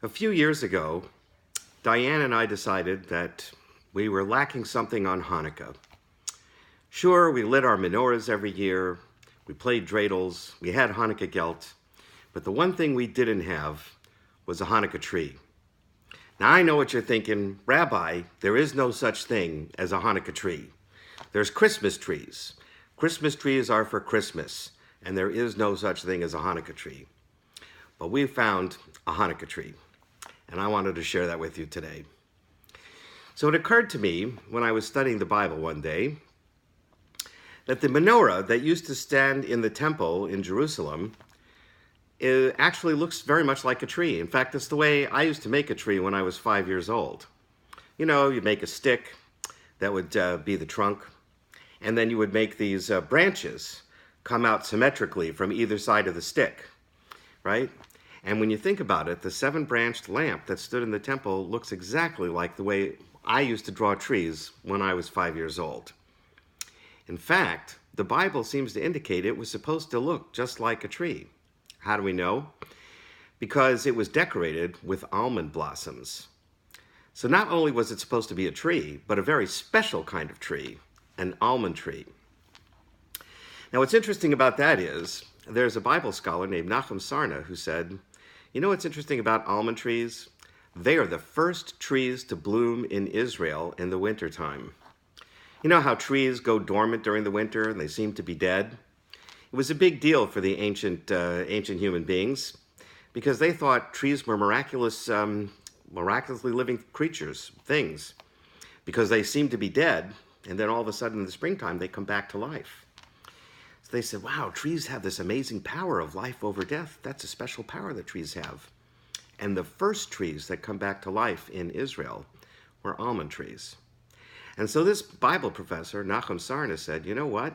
A few years ago, Diane and I decided that we were lacking something on Hanukkah. Sure, we lit our menorahs every year, we played dreidels, we had Hanukkah gelt, but the one thing we didn't have was a Hanukkah tree. Now I know what you're thinking, Rabbi, there is no such thing as a Hanukkah tree. There's Christmas trees. Christmas trees are for Christmas, and there is no such thing as a Hanukkah tree. But we found a Hanukkah tree, and I wanted to share that with you today. So it occurred to me when I was studying the Bible one day that the menorah that used to stand in the temple in Jerusalem actually looks very much like a tree. In fact, it's the way I used to make a tree when I was 5 years old. You know, you'd make a stick that would be the trunk, and then you would make these branches come out symmetrically from either side of the stick, right? And when you think about it, the 7-branched lamp that stood in the temple looks exactly like the way I used to draw trees when I was 5 years old. In fact, the Bible seems to indicate it was supposed to look just like a tree. How do we know? Because it was decorated with almond blossoms. So not only was it supposed to be a tree, but a very special kind of tree, an almond tree. Now what's interesting about that is, there's a Bible scholar named Nachum Sarna who said, you know what's interesting about almond trees? They are the first trees to bloom in Israel in the wintertime. You know how trees go dormant during the winter and they seem to be dead? It was a big deal for the ancient human beings because they thought trees were miraculously living creatures, things, because they seemed to be dead, and then all of a sudden in the springtime they come back to life. So they said, wow, trees have this amazing power of life over death. That's a special power that trees have. And the first trees that come back to life in Israel were almond trees. And so this Bible professor, Nachum Sarna, said, you know what?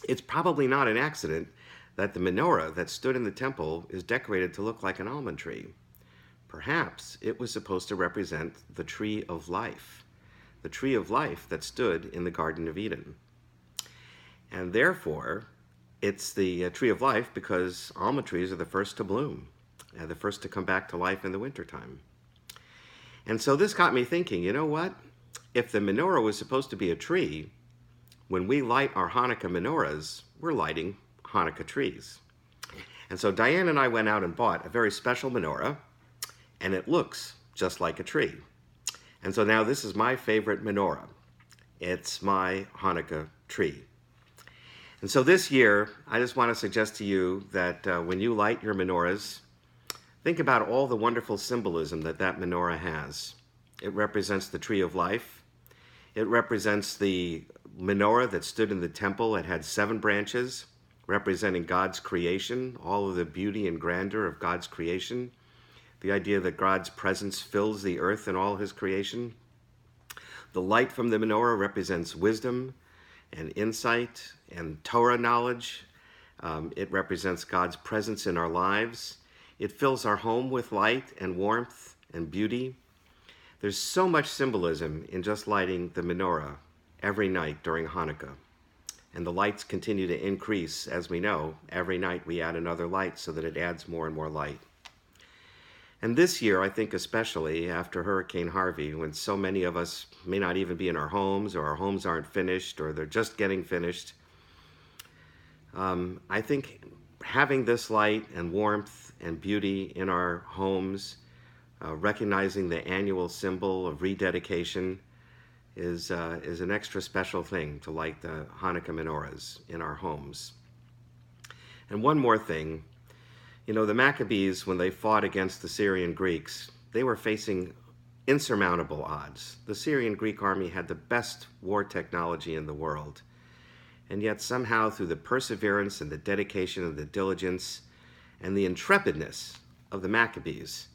It's probably not an accident that the menorah that stood in the temple is decorated to look like an almond tree. Perhaps it was supposed to represent the tree of life that stood in the Garden of Eden. And therefore, it's the tree of life because almond trees are the first to bloom, and the first to come back to life in the wintertime. And so this got me thinking, you know what? If the menorah was supposed to be a tree, when we light our Hanukkah menorahs, we're lighting Hanukkah trees. And so Diane and I went out and bought a very special menorah, and it looks just like a tree. And so now this is my favorite menorah. It's my Hanukkah tree. And so this year, I just want to suggest to you that when you light your menorahs, think about all the wonderful symbolism that menorah has. It represents the tree of life. It represents the menorah that stood in the temple. It had 7 branches, representing God's creation, all of the beauty and grandeur of God's creation. The idea that God's presence fills the earth and all his creation. The light from the menorah represents wisdom and insight and Torah knowledge. It represents God's presence in our lives. It fills our home with light and warmth and beauty. There's so much symbolism in just lighting the menorah every night during Hanukkah. And the lights continue to increase. As we know, every night we add another light so that it adds more and more light. And this year, I think especially after Hurricane Harvey, when so many of us may not even be in our homes, or our homes aren't finished, or they're just getting finished, I think having this light and warmth and beauty in our homes, recognizing the annual symbol of rededication, is an extra special thing to light the Hanukkah menorahs in our homes. And one more thing, you know, the Maccabees, when they fought against the Syrian Greeks, they were facing insurmountable odds. The Syrian Greek army had the best war technology in the world. And yet somehow through the perseverance and the dedication and the diligence and the intrepidness of the Maccabees,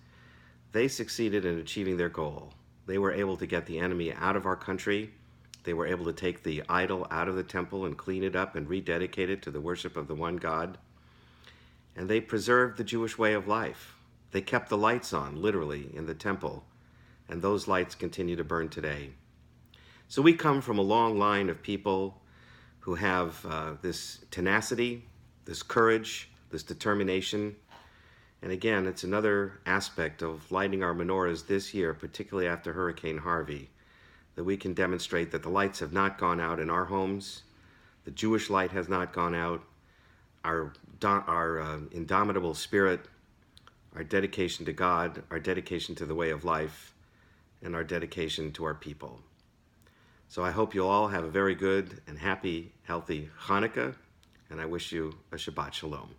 they succeeded in achieving their goal. They were able to get the enemy out of our country. They were able to take the idol out of the temple and clean it up and rededicate it to the worship of the one God. And they preserved the Jewish way of life. They kept the lights on, literally, in the temple, and those lights continue to burn today. So we come from a long line of people who have this tenacity, this courage, this determination, And again, it's another aspect of lighting our menorahs this year, particularly after Hurricane Harvey, that we can demonstrate that the lights have not gone out in our homes, the Jewish light has not gone out, our indomitable spirit, our dedication to God, our dedication to the way of life, and our dedication to our people. So I hope you'll all have a very good and happy, healthy Hanukkah, and I wish you a Shabbat Shalom.